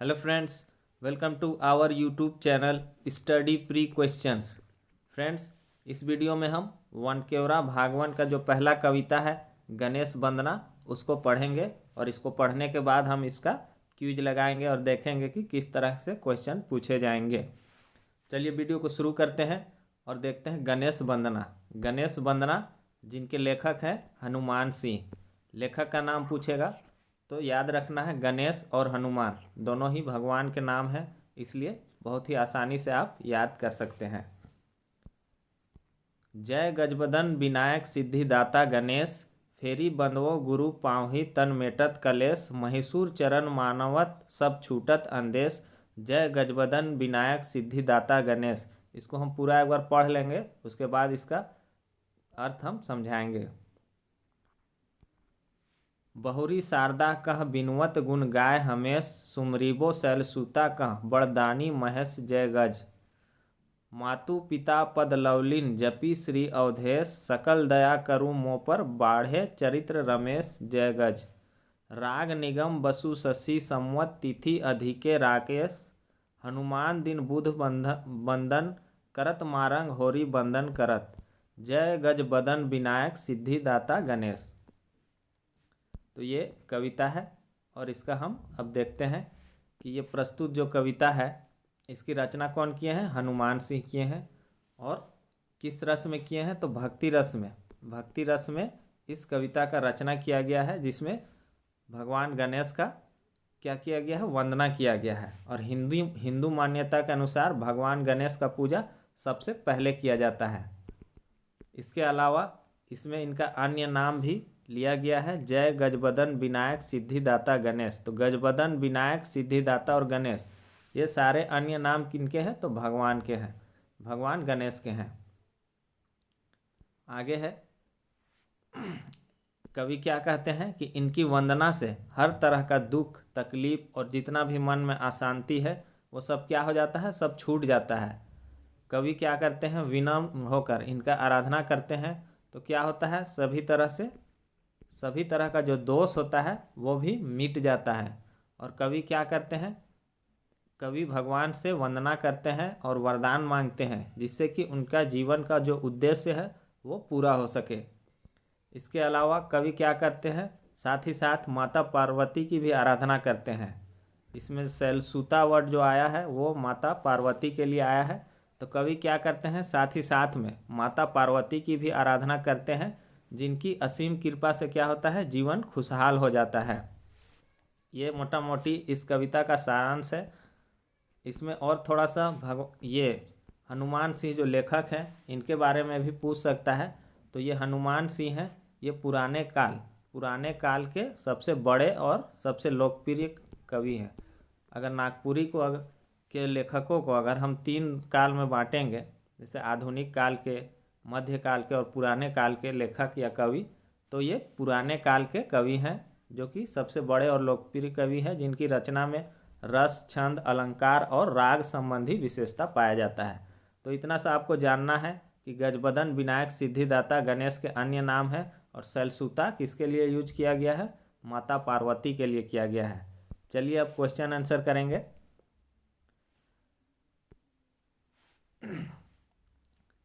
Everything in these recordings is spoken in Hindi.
Hello friends, welcome to our YouTube channel study pre questions. Friends, इस वीडियो में हम वनकेवरा भागवन का जो पहला कविता है गणेश वंदना उसको पढ़ेंगे और इसको पढ़ने के बाद हम इसका क्विज लगाएंगे और देखेंगे कि किस तरह से क्वेश्चन पूछे जाएंगे। चलिए वीडियो को शुरू करते हैं और देखते हैं गणेश वंदना। गणेश वंदना जिनके लेखक हैं हनुमान सिंह। लेखक का नाम पूछेगा तो याद रखना है, गणेश और हनुमान दोनों ही भगवान के नाम हैं, इसलिए बहुत ही आसानी से आप याद कर सकते हैं। जय गजबदन विनायक सिद्धिदाता गणेश, फेरी बंदवो गुरु पावही तन मेटत कलेश, महिषूर चरण मानवत सब छूटत अंदेश। जय गजबदन विनायक सिद्धिदाता गणेश। इसको हम पूरा एक बार पढ़ लेंगे, उसके बाद इसका अर्थ हम समझाएंगे। बहुरी शारदा कह बिनवत गुण गाय हमेश, सुमरीबो शैलसुता कह बड़दानी महेश जय गज। मातु पिता पद लवलिन जपी श्री अवधेश, सकल दया करु मो पर बाढ़े चरित्र रमेश जय गज। राग निगम बसु शशि संवत तिथि अधिके राकेश, हनुमान दिन बुध बंदन करत मारंग होरी बंदन करत। जय गज बदन विनायक सिद्धिदाता गणेश। तो ये कविता है और इसका हम अब देखते हैं कि ये प्रस्तुत जो कविता है इसकी रचना कौन किए हैं? हनुमान सिंह किए हैं। और किस रस में किए हैं? तो भक्ति रस में। भक्ति रस में इस कविता का रचना किया गया है, जिसमें भगवान गणेश का क्या किया गया है? वंदना किया गया है। और हिंदू मान्यता के अनुसार भगवान गणेश का पूजा सबसे पहले किया जाता है। इसके अलावा इसमें इनका अन्य नाम भी लिया गया है, जय गजबदन विनायक सिद्धिदाता गणेश। तो गजबदन, विनायक, सिद्धिदाता और गणेश ये सारे अन्य नाम किनके हैं? तो भगवान के हैं, भगवान गणेश के हैं। आगे है, कवि क्या कहते हैं कि इनकी वंदना से हर तरह का दुख, तकलीफ और जितना भी मन में अशांति है वो सब क्या हो जाता है? सब छूट जाता है। कवि क्या करते हैं? विनम्र होकर इनका आराधना करते हैं तो क्या होता है? सभी तरह का जो दोष होता है वो भी मिट जाता है। और कवि क्या करते हैं? कवि भगवान से वंदना करते हैं और वरदान मांगते हैं, जिससे कि उनका जीवन का जो उद्देश्य है वो पूरा हो सके। इसके अलावा कवि क्या करते हैं? साथ ही साथ माता पार्वती की भी आराधना करते हैं। इसमें शैलसुता वर्ड जो आया है वो माता पार्वती के लिए आया है। तो कवि क्या करते हैं? साथ ही साथ में माता पार्वती की भी आराधना करते हैं, जिनकी असीम कृपा से क्या होता है? जीवन खुशहाल हो जाता है। ये मोटा मोटी इस कविता का सारांश है। इसमें और थोड़ा सा ये हनुमान सिंह जो लेखक हैं इनके बारे में भी पूछ सकता है। तो ये हनुमान सिंह हैं, ये पुराने काल के सबसे बड़े और सबसे लोकप्रिय कवि हैं। अगर नागपुरी के लेखकों को अगर हम 3 काल में बांटेंगे, जैसे आधुनिक काल के, मध्यकाल के और पुराने काल के लेखक या कवि, तो ये पुराने काल के कवि हैं, जो कि सबसे बड़े और लोकप्रिय कवि हैं, जिनकी रचना में रस, छंद, अलंकार और राग संबंधी विशेषता पाया जाता है। तो इतना सा आपको जानना है कि गजबदन विनायक सिद्धिदाता गणेश के अन्य नाम है, और शैलसुता किसके लिए यूज किया गया है? माता पार्वती के लिए किया गया है। चलिए अब क्वेश्चन आंसर करेंगे।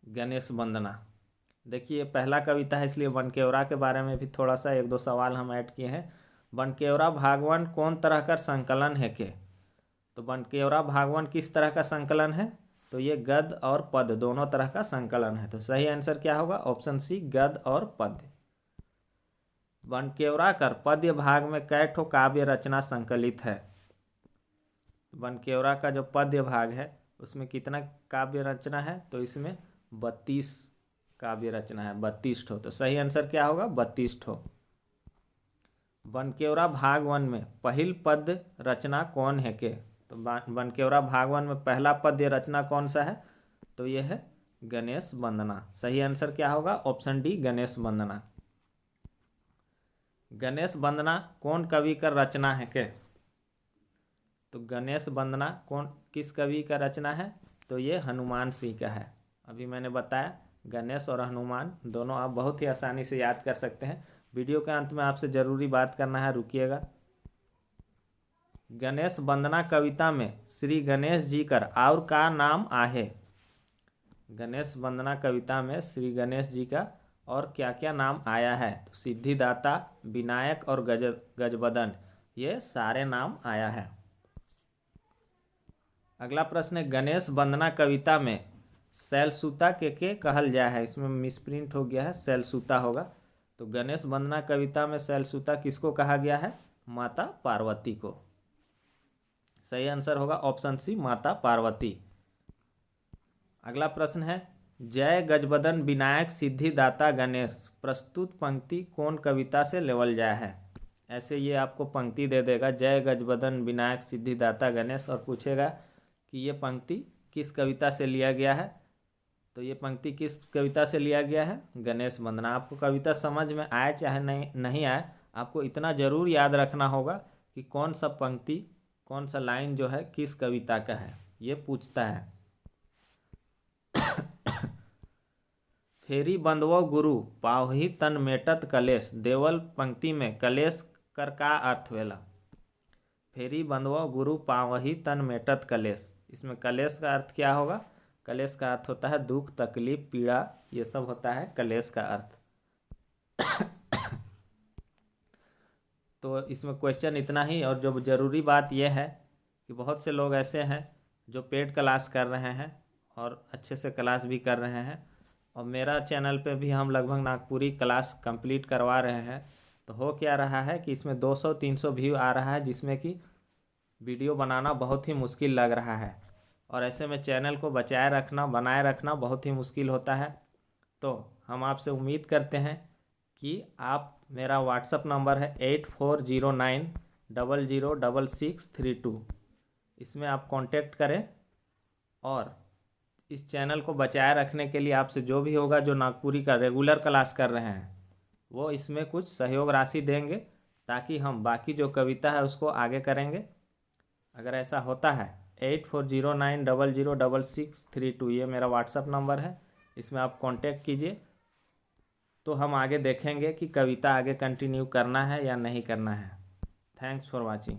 गणेश वंदना, देखिए पहला कविता है, इसलिए वनकेवरा के बारे में भी थोड़ा सा 1-2 सवाल हम ऐड किए हैं। वनकेवरा भागवन कौन तरह का संकलन है के? तो वनकेवरा भागवन किस तरह का संकलन है? तो ये गद्य और पद्य दोनों तरह का संकलन है। तो सही आंसर क्या होगा? ऑप्शन सी, गद्य और पद्य। वनकेवरा कर पद्य भाग में कै ठो काव्य रचना संकलित है? वनकेवरा का जो पद्य भाग है उसमें कितना काव्य रचना है? तो इसमें 32 काव्य रचना है, 32 ठो। तो सही आंसर क्या होगा? 32 ठो। वनकेवरा भागवन में पहिल पद्य रचना कौन है के? तो वनकेवरा भागवन में पहला पद्य रचना कौन सा है? तो यह है गणेश वंदना। सही आंसर क्या होगा? ऑप्शन डी, गणेश वंदना। गणेश वंदना कौन कवि का रचना है के? तो गणेश वंदना किस कवि का रचना है? तो ये हनुमान सिंह का है। अभी मैंने बताया गणेश और हनुमान दोनों आप बहुत ही आसानी से याद कर सकते हैं। वीडियो के अंत में आपसे ज़रूरी बात करना है, रुकिएगा। गणेश वंदना कविता में श्री गणेश जी कर और का नाम आहे। गणेश वंदना कविता में श्री गणेश जी का और क्या क्या नाम आया है? तो सिद्धिदाता, विनायक और गजबदन, ये सारे नाम आया है। अगला प्रश्न है, गणेश वंदना कविता में शैलसुता के कहल जाए है। इसमें मिसप्रिंट हो गया है, शैलसुता होगा। तो गणेश वंदना कविता में शैलसुता किसको कहा गया है? माता पार्वती को। सही आंसर होगा ऑप्शन सी, माता पार्वती। अगला प्रश्न है, जय गजबदन विनायक सिद्धिदाता गणेश प्रस्तुत पंक्ति कौन कविता से लेवल जाए है? ऐसे ये आपको पंक्ति दे देगा, जय गजबदन विनायक सिद्धिदाता गणेश, और पूछेगा कि ये पंक्ति किस कविता से लिया गया है। तो ये पंक्ति किस कविता से लिया गया है? गणेश वंदना। आपको कविता समझ में आए चाहे नहीं आए, आपको इतना जरूर याद रखना होगा कि कौन सा पंक्ति, कौन सा लाइन जो है किस कविता का है, ये पूछता है। फेरी बंधवो गुरु पावही तन मेटत कलेश, देवल पंक्ति में कलेश कर का अर्थ वेला? फेरी बंधवो गुरु पावही तन मेटत कलेश, इसमें कलेश का अर्थ क्या होगा? कलेश का अर्थ होता है दुख, तकलीफ, पीड़ा, ये सब होता है कलेश का अर्थ। तो इसमें क्वेश्चन इतना ही। और जो ज़रूरी बात यह है कि बहुत से लोग ऐसे हैं जो पेड क्लास कर रहे हैं और अच्छे से क्लास भी कर रहे हैं, और मेरा चैनल पे भी हम लगभग नागपुरी क्लास कंप्लीट करवा रहे हैं। तो हो क्या रहा है कि इसमें 200-300 व्यू आ रहा है, जिसमें कि वीडियो बनाना बहुत ही मुश्किल लग रहा है, और ऐसे में चैनल को बनाए रखना बहुत ही मुश्किल होता है। तो हम आपसे उम्मीद करते हैं कि आप, मेरा व्हाट्सअप नंबर है 8409006632, इसमें आप कांटेक्ट करें, और इस चैनल को बचाए रखने के लिए आपसे जो भी होगा, जो नागपुरी का रेगुलर क्लास कर रहे हैं, वो इसमें कुछ सहयोग राशि देंगे, ताकि हम बाकी जो कविता है उसको आगे करेंगे। अगर ऐसा होता है 8409006632, ये मेरा व्हाट्सअप नंबर है, इसमें आप कांटेक्ट कीजिए, तो हम आगे देखेंगे कि कविता आगे कंटिन्यू करना है या नहीं करना है। Thanks for watching.